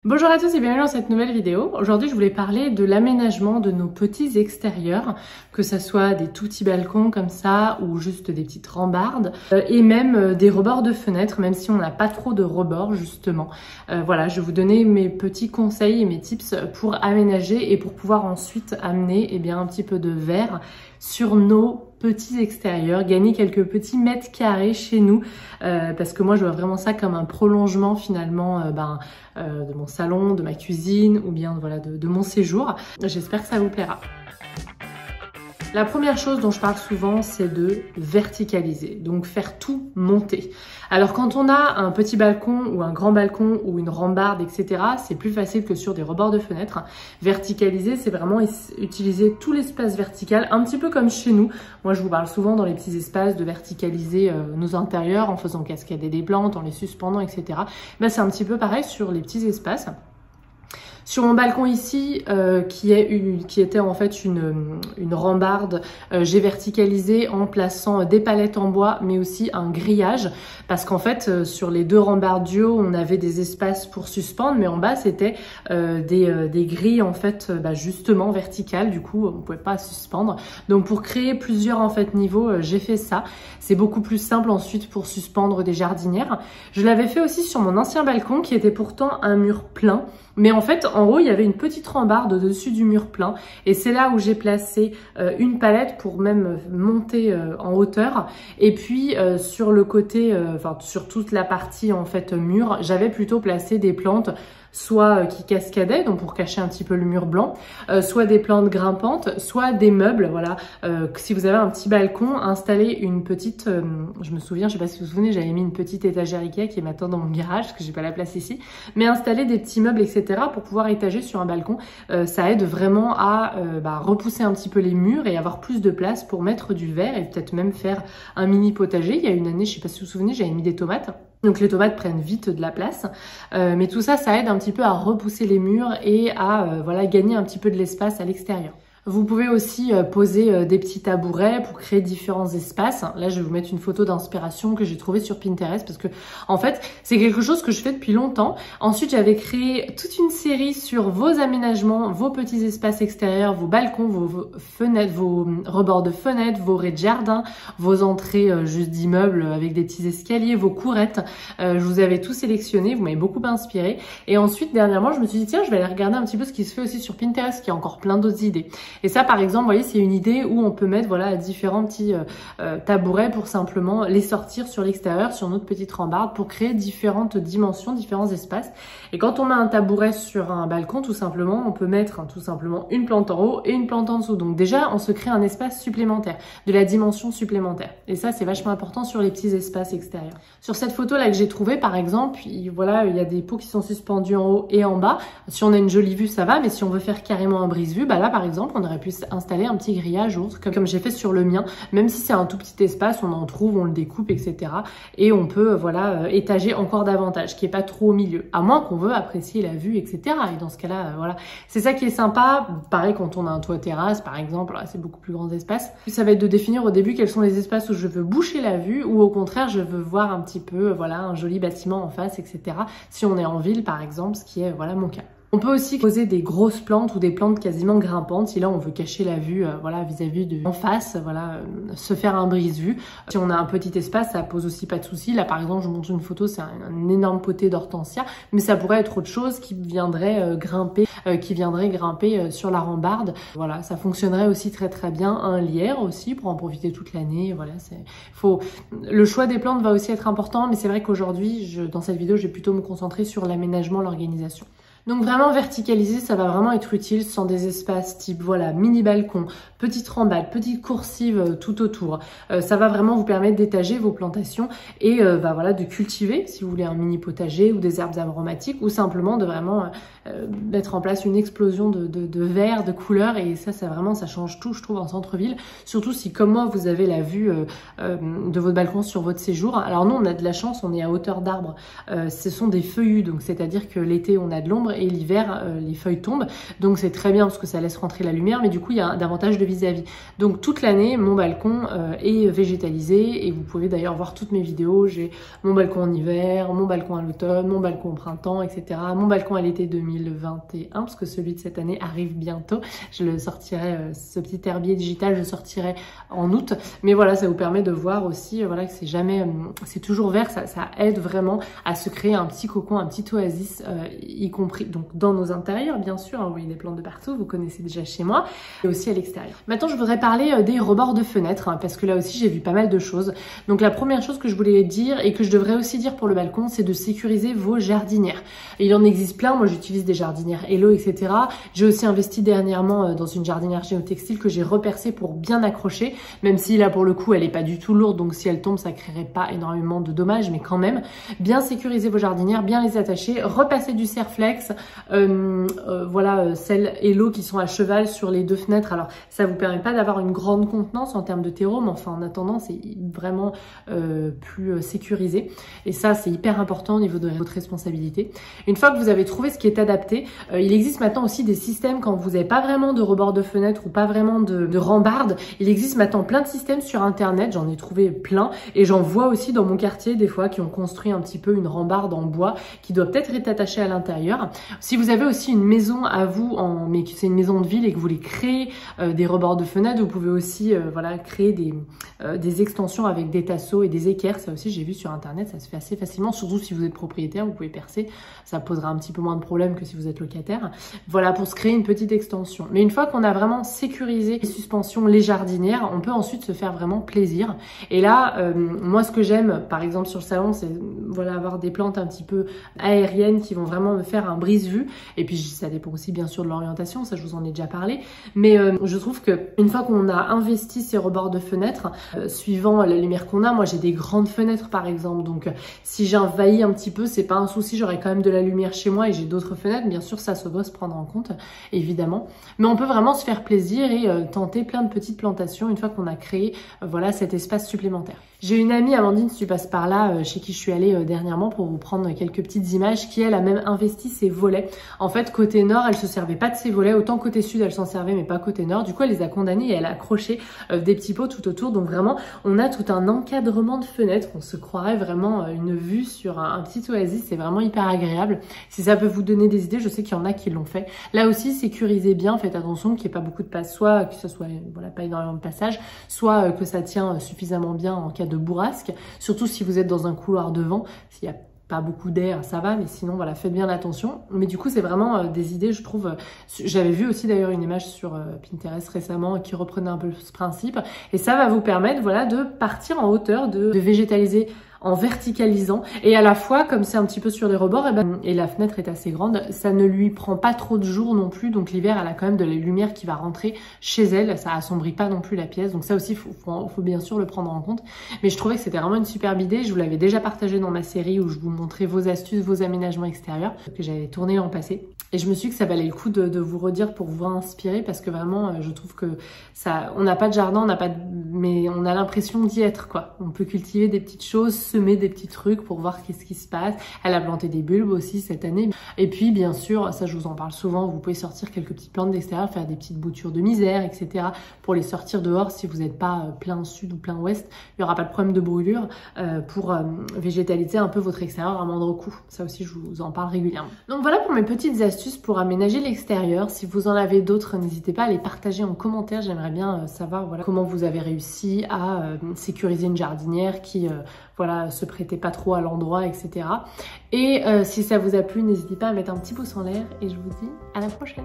Bonjour à tous et bienvenue dans cette nouvelle vidéo. Aujourd'hui, je voulais parler de l'aménagement de nos petits extérieurs, que ça soit des tout petits balcons comme ça ou juste des petites rambardes et même des rebords de fenêtres, même si on n'a pas trop de rebords justement. Voilà, je vais vous donner mes petits conseils et mes tips pour aménager et pour pouvoir ensuite amener un petit peu de verre sur nos petits extérieurs, gagner quelques petits mètres carrés chez nous parce que moi je vois vraiment ça comme un prolongement finalement de mon salon, de ma cuisine ou bien voilà, de mon séjour. J'espère que ça vous plaira. La première chose dont je parle souvent, c'est de verticaliser, donc faire tout monter. Alors quand on a un petit balcon ou un grand balcon ou une rambarde, etc., c'est plus facile que sur des rebords de fenêtres. Verticaliser, c'est vraiment utiliser tout l'espace vertical, un petit peu comme chez nous. Moi, je vous parle souvent dans les petits espaces de verticaliser nos intérieurs en faisant cascader des plantes, en les suspendant, etc. C'est un petit peu pareil sur les petits espaces. Sur mon balcon ici, qui était en fait une rambarde, j'ai verticalisé en plaçant des palettes en bois, mais aussi un grillage, parce qu'en fait, sur les deux rambardes du haut, on avait des espaces pour suspendre, mais en bas, c'était des grilles en fait, justement verticales. Du coup, on pouvait pas suspendre. Donc, pour créer plusieurs en fait niveaux, j'ai fait ça. C'est beaucoup plus simple ensuite pour suspendre des jardinières. Je l'avais fait aussi sur mon ancien balcon, qui était pourtant un mur plein. Mais en fait, en haut, il y avait une petite rambarde au-dessus du mur plein. Et c'est là où j'ai placé une palette pour même monter en hauteur. Et puis, sur le côté, sur toute la partie en fait mur, j'avais plutôt placé des plantes soit qui cascadaient, donc pour cacher un petit peu le mur blanc, soit des plantes grimpantes, soit des meubles, voilà. Si vous avez un petit balcon, installez une petite, je me souviens, je sais pas si vous vous souvenez, j'avais mis une petite étagère Ikea qui est maintenant dans mon garage, parce que j'ai pas la place ici, mais installer des petits meubles, etc. pour pouvoir étager sur un balcon, ça aide vraiment à repousser un petit peu les murs et avoir plus de place pour mettre du verre et peut-être même faire un mini potager. Il y a une année, je sais pas si vous vous souvenez, j'avais mis des tomates. Donc les tomates prennent vite de la place, mais tout ça, ça aide un petit peu à repousser les murs et à gagner un petit peu de l'espace à l'extérieur. Vous pouvez aussi poser des petits tabourets pour créer différents espaces. Là, je vais vous mettre une photo d'inspiration que j'ai trouvée sur Pinterest parce que, en fait, c'est quelque chose que je fais depuis longtemps. Ensuite, j'avais créé toute une série sur vos aménagements, vos petits espaces extérieurs, vos balcons, vos fenêtres, vos rebords de fenêtres, vos raies de jardin, vos entrées juste d'immeubles avec des petits escaliers, vos courettes. Je vous avais tout sélectionné, vous m'avez beaucoup inspiré. Et ensuite, dernièrement, je me suis dit, tiens, je vais aller regarder un petit peu ce qui se fait aussi sur Pinterest, qui a encore plein d'autres idées. Et ça, par exemple, vous voyez, c'est une idée où on peut mettre différents petits tabourets pour simplement les sortir sur l'extérieur, sur notre petite rambarde, pour créer différentes dimensions, différents espaces. Et quand on met un tabouret sur un balcon, tout simplement, on peut mettre tout simplement une plante en haut et une plante en dessous. Donc déjà, on se crée un espace supplémentaire, de la dimension supplémentaire. Et ça, c'est vachement important sur les petits espaces extérieurs. Sur cette photo-là que j'ai trouvée, par exemple, il y a des pots qui sont suspendus en haut et en bas. Si on a une jolie vue, ça va, mais si on veut faire carrément un brise-vue, là, par exemple, on aurait pu installer un petit grillage autre, comme j'ai fait sur le mien. Même si c'est un tout petit espace, on en trouve, on le découpe, etc. Et on peut, étager encore davantage, qui est pas trop au milieu. À moins qu'on veut apprécier la vue, etc. Et dans ce cas-là, c'est ça qui est sympa. Pareil, quand on a un toit terrasse, par exemple, là, c'est beaucoup plus grand espace. Ça va être de définir au début quels sont les espaces où je veux boucher la vue, ou au contraire, je veux voir un petit peu, un joli bâtiment en face, etc. Si on est en ville, par exemple, ce qui est, mon cas. On peut aussi poser des grosses plantes ou des plantes quasiment grimpantes si là on veut cacher la vue vis-à-vis de en face, se faire un brise-vue. Si on a un petit espace, ça pose aussi pas de souci. Là par exemple, je vous montre une photo, c'est un énorme poté d'hortensia, mais ça pourrait être autre chose qui viendrait grimper sur la rambarde. Voilà, ça fonctionnerait aussi très très bien. Un lierre aussi pour en profiter toute l'année. Le choix des plantes va aussi être important, mais c'est vrai qu'aujourd'hui, dans cette vidéo, je vais plutôt me concentrer sur l'aménagement, l'organisation. Donc vraiment verticaliser, ça va vraiment être utile sans des espaces type mini balcon, petite rambarde, petite coursive tout autour. Ça va vraiment vous permettre d'étager vos plantations et de cultiver si vous voulez un mini potager ou des herbes aromatiques ou simplement de vraiment mettre en place une explosion de verre, de couleurs et ça change tout je trouve en centre-ville. Surtout si comme moi vous avez la vue de votre balcon sur votre séjour. Alors nous on a de la chance, on est à hauteur d'arbre. Ce sont des feuillus donc c'est-à-dire que l'été on a de l'ombre septembre et l'hiver les feuilles tombent, donc c'est très bien parce que ça laisse rentrer la lumière, mais du coup il y a davantage de vis-à-vis. Donc toute l'année mon balcon est végétalisé et vous pouvez d'ailleurs voir toutes mes vidéos. J'ai mon balcon en hiver, mon balcon à l'automne, mon balcon au printemps, etc. Mon balcon à l'été 2021 parce que celui de cette année arrive bientôt. Je le sortirai, ce petit herbier digital, je le sortirai en août. Mais voilà, ça vous permet de voir aussi voilà, que c'est jamais, c'est toujours vert, ça aide vraiment à se créer un petit cocon, un petit oasis, y compris donc dans nos intérieurs bien sûr, hein, vous voyez des plantes de partout, vous connaissez déjà chez moi, et aussi à l'extérieur. Maintenant je voudrais parler des rebords de fenêtres, hein, parce que là aussi j'ai vu pas mal de choses. Donc la première chose que je voulais dire, et que je devrais aussi dire pour le balcon, c'est de sécuriser vos jardinières. Et il en existe plein, moi j'utilise des jardinières Hello, etc. J'ai aussi investi dernièrement dans une jardinière géotextile que j'ai repercée pour bien accrocher, même si là pour le coup elle est pas du tout lourde, donc si elle tombe ça créerait pas énormément de dommages, mais quand même, bien sécuriser vos jardinières, bien les attacher, repasser du Serflex, voilà, celles Hello qui sont à cheval sur les deux fenêtres. Alors ça vous permet pas d'avoir une grande contenance en termes de terreau, mais enfin en attendant c'est vraiment plus sécurisé, et ça c'est hyper important au niveau de votre responsabilité. Une fois que vous avez trouvé ce qui est adapté, il existe maintenant aussi des systèmes quand vous n'avez pas vraiment de rebord de fenêtre ou pas vraiment de rambarde. Il existe maintenant plein de systèmes sur internet, j'en ai trouvé plein, et j'en vois aussi dans mon quartier des fois qui ont construit un petit peu une rambarde en bois qui doit peut-être être attachée à l'intérieur. Si vous avez aussi une maison à vous, mais que c'est une maison de ville et que vous voulez créer des rebords de fenêtre, vous pouvez aussi voilà, créer des extensions avec des tasseaux et des équerres. Ça aussi j'ai vu sur internet, ça se fait assez facilement, surtout si vous êtes propriétaire, vous pouvez percer, ça posera un petit peu moins de problèmes que si vous êtes locataire. Voilà, pour se créer une petite extension. Mais une fois qu'on a vraiment sécurisé les suspensions, les jardinières, on peut ensuite se faire vraiment plaisir. Et là, moi ce que j'aime par exemple sur le salon, c'est voilà, avoir des plantes un petit peu aériennes qui vont vraiment me faire un brise-vue. Et puis ça dépend aussi bien sûr de l'orientation, ça je vous en ai déjà parlé. Mais je trouve que une fois qu'on a investi ces rebords de fenêtres, suivant la lumière qu'on a, moi j'ai des grandes fenêtres par exemple, donc si j'envahis un petit peu, c'est pas un souci, j'aurai quand même de la lumière chez moi et j'ai d'autres fenêtres, bien sûr ça doit se prendre en compte évidemment, mais on peut vraiment se faire plaisir et tenter plein de petites plantations une fois qu'on a créé voilà, cet espace supplémentaire. J'ai une amie, Amandine, si tu passes par là, chez qui je suis allée dernièrement pour vous prendre quelques petites images, qui elle a même investi ses volets. En fait, côté nord, elle se servait pas de ses volets, autant côté sud, elle s'en servait, mais pas côté nord. Du coup, elle les a condamnés et elle a accroché des petits pots tout autour. Donc vraiment, on a tout un encadrement de fenêtres. On se croirait vraiment une vue sur un petit oasis. C'est vraiment hyper agréable. Si ça peut vous donner des idées, je sais qu'il y en a qui l'ont fait. Là aussi, sécurisez bien, faites attention qu'il n'y ait pas beaucoup de passages, soit que ce soit voilà, pas énormément de passages, soit que ça tient suffisamment bien en cas de bourrasque, surtout si vous êtes dans un couloir de vent. S'il y a pas beaucoup d'air, ça va, mais sinon voilà, faites bien attention. Mais du coup c'est vraiment des idées, je trouve. J'avais vu aussi d'ailleurs une image sur Pinterest récemment qui reprenait un peu ce principe, et ça va vous permettre voilà, de partir en hauteur, de végétaliser en verticalisant, et à la fois comme c'est un petit peu sur les rebords, et la fenêtre est assez grande, ça ne lui prend pas trop de jour non plus, donc l'hiver elle a quand même de la lumière qui va rentrer chez elle, ça assombrit pas non plus la pièce, donc ça aussi faut bien sûr le prendre en compte. Mais je trouvais que c'était vraiment une superbe idée, je vous l'avais déjà partagé dans ma série où je vous montrais vos astuces, vos aménagements extérieurs que j'avais tourné l'an passé, et je me suis dit que ça valait le coup de vous redire pour vous inspirer, parce que vraiment je trouve que ça, on n'a pas de jardin, mais on a l'impression d'y être quoi. On peut cultiver des petites choses, semer des petits trucs pour voir qu'est-ce qui se passe. Elle a planté des bulbes aussi cette année. Et puis bien sûr, ça je vous en parle souvent, vous pouvez sortir quelques petites plantes d'extérieur, faire des petites boutures de misère, etc. pour les sortir dehors si vous n'êtes pas plein sud ou plein ouest. Il n'y aura pas de problème de brûlure pour végétaliser un peu votre extérieur à moindre coût. Ça aussi je vous en parle régulièrement. Donc voilà pour mes petites astuces pour aménager l'extérieur. Si vous en avez d'autres, n'hésitez pas à les partager en commentaire. J'aimerais bien savoir voilà, comment vous avez réussi à sécuriser une jardinière qui voilà, se prêtait pas trop à l'endroit, etc. Et si ça vous a plu, n'hésitez pas à mettre un petit pouce en l'air, et je vous dis à la prochaine.